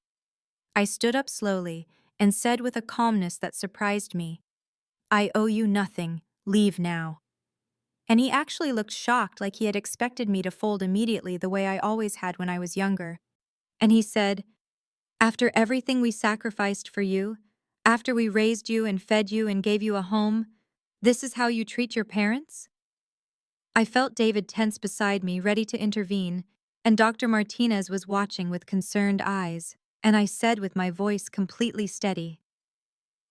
I stood up slowly and said with a calmness that surprised me, "I owe you nothing. Leave now." And he actually looked shocked, like he had expected me to fold immediately the way I always had when I was younger. And he said, "After everything we sacrificed for you, after we raised you and fed you and gave you a home, this is how you treat your parents?" I felt David tense beside me, ready to intervene, and Dr. Martinez was watching with concerned eyes, and I said with my voice completely steady,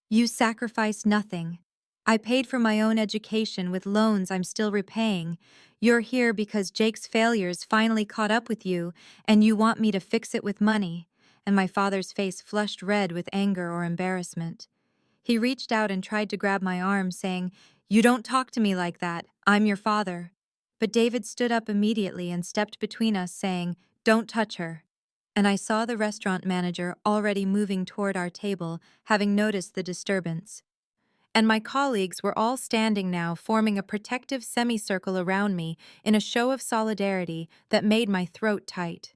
"You sacrificed nothing. I paid for my own education with loans I'm still repaying. You're here because Jake's failures finally caught up with you, and you want me to fix it with money." And my father's face flushed red with anger or embarrassment. He reached out and tried to grab my arm, saying, "You don't talk to me like that. I'm your father." But David stood up immediately and stepped between us, saying, "Don't touch her." And I saw the restaurant manager already moving toward our table, having noticed the disturbance. And my colleagues were all standing now, forming a protective semicircle around me in a show of solidarity that made my throat tight.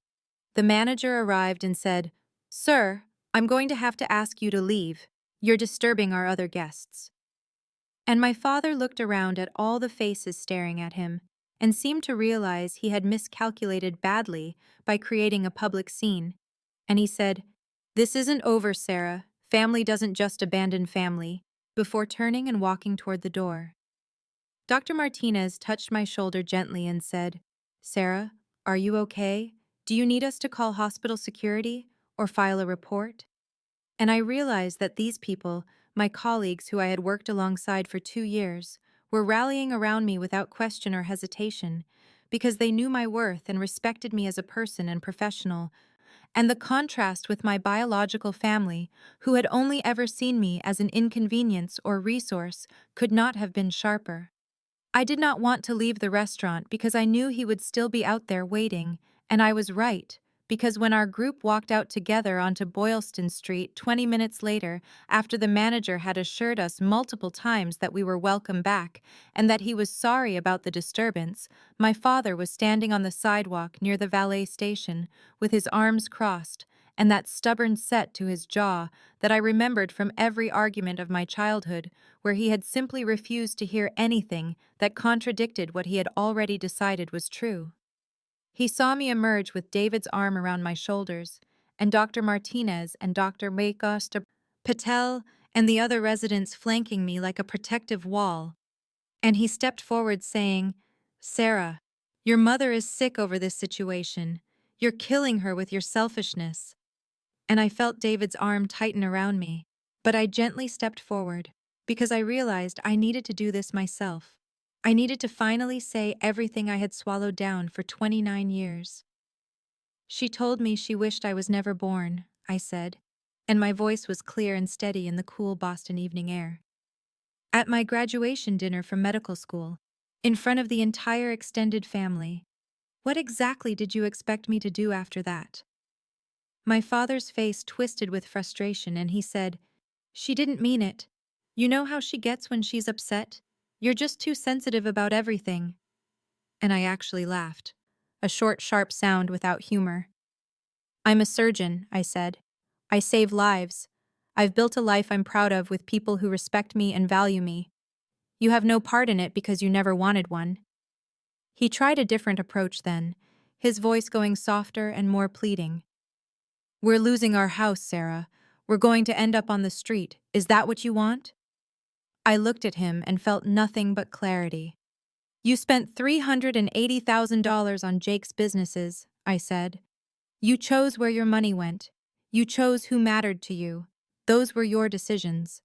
The manager arrived and said, "Sir, I'm going to have to ask you to leave. You're disturbing our other guests." And my father looked around at all the faces staring at him and seemed to realize he had miscalculated badly by creating a public scene. And he said, "This isn't over, Sarah. Family doesn't just abandon family," before turning and walking toward the door. Dr. Martinez touched my shoulder gently and said, "Sarah, are you okay? Do you need us to call hospital security or file a report?" And I realized that these people, my colleagues who I had worked alongside for 2 years, were rallying around me without question or hesitation, because they knew my worth and respected me as a person and professional, and the contrast with my biological family, who had only ever seen me as an inconvenience or resource, could not have been sharper. I did not want to leave the restaurant because I knew he would still be out there waiting, and I was right, because when our group walked out together onto Boylston Street 20 minutes later, after the manager had assured us multiple times that we were welcome back and that he was sorry about the disturbance, my father was standing on the sidewalk near the valet station with his arms crossed and that stubborn set to his jaw that I remembered from every argument of my childhood, where he had simply refused to hear anything that contradicted what he had already decided was true. He saw me emerge with David's arm around my shoulders, and Dr. Martinez and Dr. Patel and the other residents flanking me like a protective wall. And he stepped forward saying, "Sarah, your mother is sick over this situation. You're killing her with your selfishness." And I felt David's arm tighten around me, but I gently stepped forward because I realized I needed to do this myself. I needed to finally say everything I had swallowed down for 29 years. "She told me she wished I was never born," I said, and my voice was clear and steady in the cool Boston evening air. "At my graduation dinner from medical school, in front of the entire extended family. What exactly did you expect me to do after that?" My father's face twisted with frustration, and he said, "She didn't mean it. You know how she gets when she's upset? You're just too sensitive about everything." And I actually laughed. A short, sharp sound without humor. "I'm a surgeon," I said. "I save lives. I've built a life I'm proud of with people who respect me and value me. You have no part in it because you never wanted one." He tried a different approach then, his voice going softer and more pleading. "We're losing our house, Sarah. We're going to end up on the street. Is that what you want?" I looked at him and felt nothing but clarity. "You spent $380,000 on Jake's businesses," I said. "You chose where your money went. You chose who mattered to you. Those were your decisions."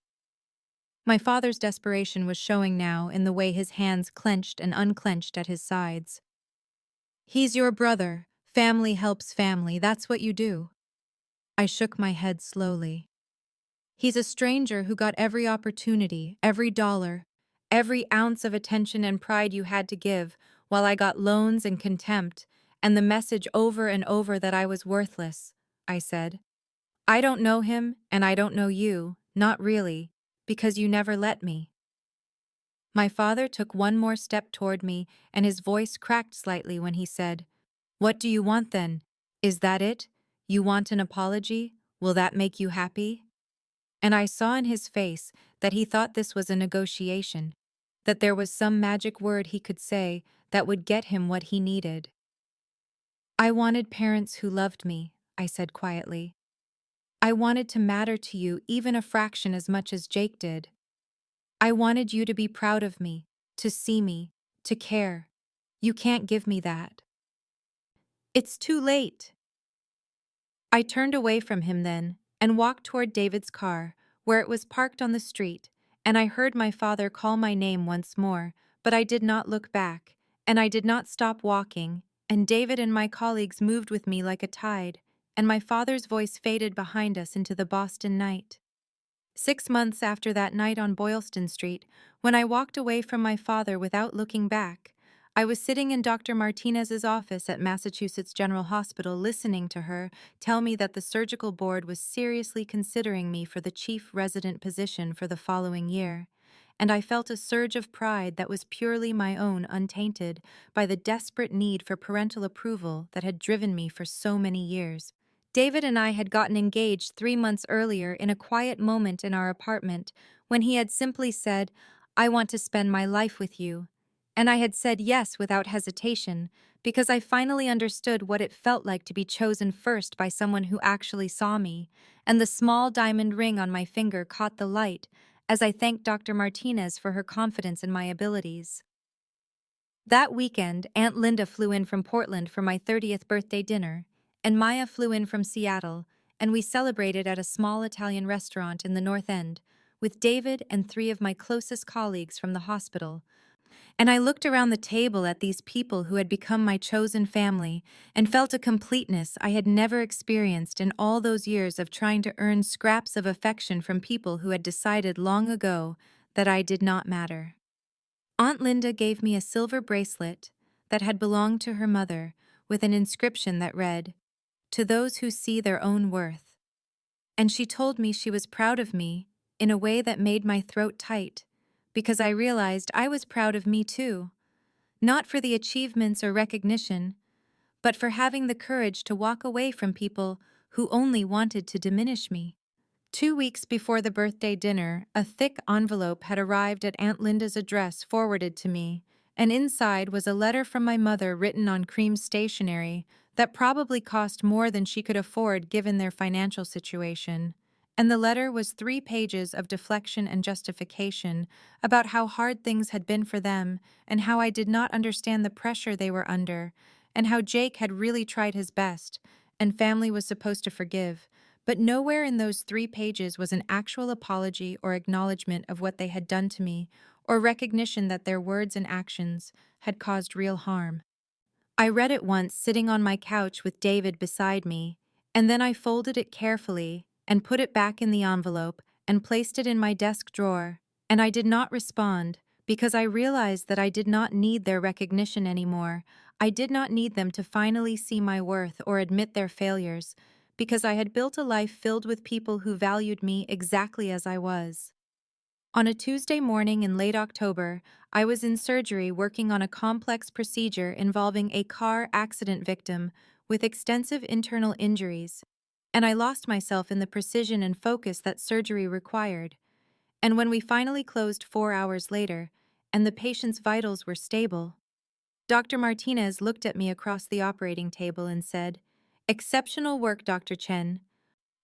My father's desperation was showing now in the way his hands clenched and unclenched at his sides. "He's your brother. Family helps family. That's what you do." I shook my head slowly. "He's a stranger who got every opportunity, every dollar, every ounce of attention and pride you had to give, while I got loans and contempt, and the message over and over that I was worthless," I said. "I don't know him, and I don't know you, not really, because you never let me." My father took one more step toward me, and his voice cracked slightly when he said, "What do you want then? Is that it? You want an apology? Will that make you happy?" And I saw in his face that he thought this was a negotiation, that there was some magic word he could say that would get him what he needed. "I wanted parents who loved me," I said quietly. "I wanted to matter to you even a fraction as much as Jake did. I wanted you to be proud of me, to see me, to care. You can't give me that. It's too late." I turned away from him then and walked toward David's car, where it was parked on the street, and I heard my father call my name once more, but I did not look back, and I did not stop walking, and David and my colleagues moved with me like a tide, and my father's voice faded behind us into the Boston night. 6 months after that night on Boylston Street, when I walked away from my father without looking back, I was sitting in Dr. Martinez's office at Massachusetts General Hospital listening to her tell me that the surgical board was seriously considering me for the chief resident position for the following year, and I felt a surge of pride that was purely my own, untainted by the desperate need for parental approval that had driven me for so many years. David and I had gotten engaged 3 months earlier in a quiet moment in our apartment when he had simply said, "I want to spend my life with you." And I had said yes without hesitation, because I finally understood what it felt like to be chosen first by someone who actually saw me, and the small diamond ring on my finger caught the light as I thanked Dr. Martinez for her confidence in my abilities. That weekend, Aunt Linda flew in from Portland for my 30th birthday dinner, and Maya flew in from Seattle, and we celebrated at a small Italian restaurant in the North End, with David and 3 of my closest colleagues from the hospital. And I looked around the table at these people who had become my chosen family and felt a completeness I had never experienced in all those years of trying to earn scraps of affection from people who had decided long ago that I did not matter. Aunt Linda gave me a silver bracelet that had belonged to her mother with an inscription that read, "To those who see their own worth." And she told me she was proud of me in a way that made my throat tight, because I realized I was proud of me too, not for the achievements or recognition, but for having the courage to walk away from people who only wanted to diminish me. 2 weeks before the birthday dinner, a thick envelope had arrived at Aunt Linda's address forwarded to me, and inside was a letter from my mother written on cream stationery that probably cost more than she could afford given their financial situation. And the letter was 3 pages of deflection and justification about how hard things had been for them and how I did not understand the pressure they were under, and how Jake had really tried his best, and family was supposed to forgive. But nowhere in those 3 pages was an actual apology or acknowledgement of what they had done to me, or recognition that their words and actions had caused real harm. I read it once sitting on my couch with David beside me, and then I folded it carefully and put it back in the envelope and placed it in my desk drawer, and I did not respond because I realized that I did not need their recognition anymore. I did not need them to finally see my worth or admit their failures, because I had built a life filled with people who valued me exactly as I was. On a Tuesday morning in late October, I was in surgery working on a complex procedure involving a car accident victim with extensive internal injuries. and I lost myself in the precision and focus that surgery required. And when we finally closed 4 hours later, and the patient's vitals were stable, Dr. Martinez looked at me across the operating table and said, "Exceptional work, Dr. Chen.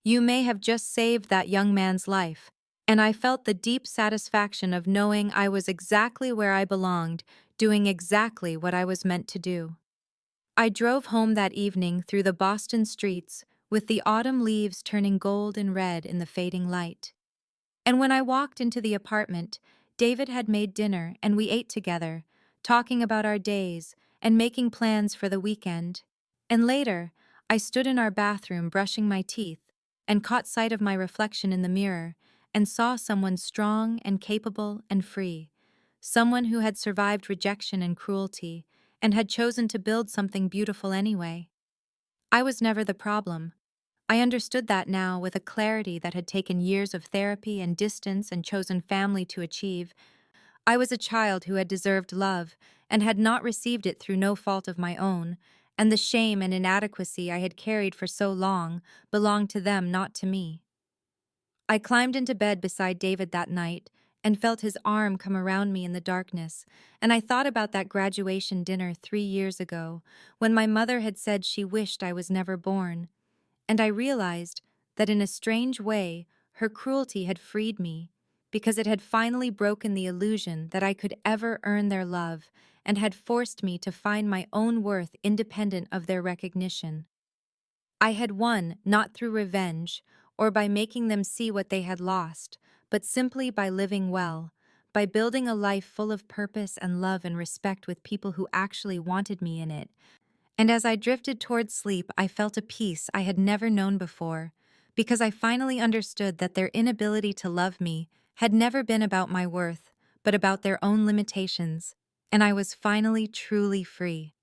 You may have just saved that young man's life." And I felt the deep satisfaction of knowing I was exactly where I belonged, doing exactly what I was meant to do. I drove home that evening through the Boston streets, with the autumn leaves turning gold and red in the fading light. And when I walked into the apartment, David had made dinner and we ate together, talking about our days and making plans for the weekend. And later, I stood in our bathroom brushing my teeth and caught sight of my reflection in the mirror and saw someone strong and capable and free, someone who had survived rejection and cruelty and had chosen to build something beautiful anyway. I was never the problem. I understood that now with a clarity that had taken years of therapy and distance and chosen family to achieve. I was a child who had deserved love and had not received it through no fault of my own, and the shame and inadequacy I had carried for so long belonged to them, not to me. I climbed into bed beside David that night and felt his arm come around me in the darkness, and I thought about that graduation dinner 3 years ago when my mother had said she wished I was never born. And I realized that in a strange way, her cruelty had freed me, because it had finally broken the illusion that I could ever earn their love and had forced me to find my own worth independent of their recognition. I had won not through revenge or by making them see what they had lost, but simply by living well, by building a life full of purpose and love and respect with people who actually wanted me in it. And as I drifted toward sleep, I felt a peace I had never known before, because I finally understood that their inability to love me had never been about my worth, but about their own limitations, and I was finally truly free.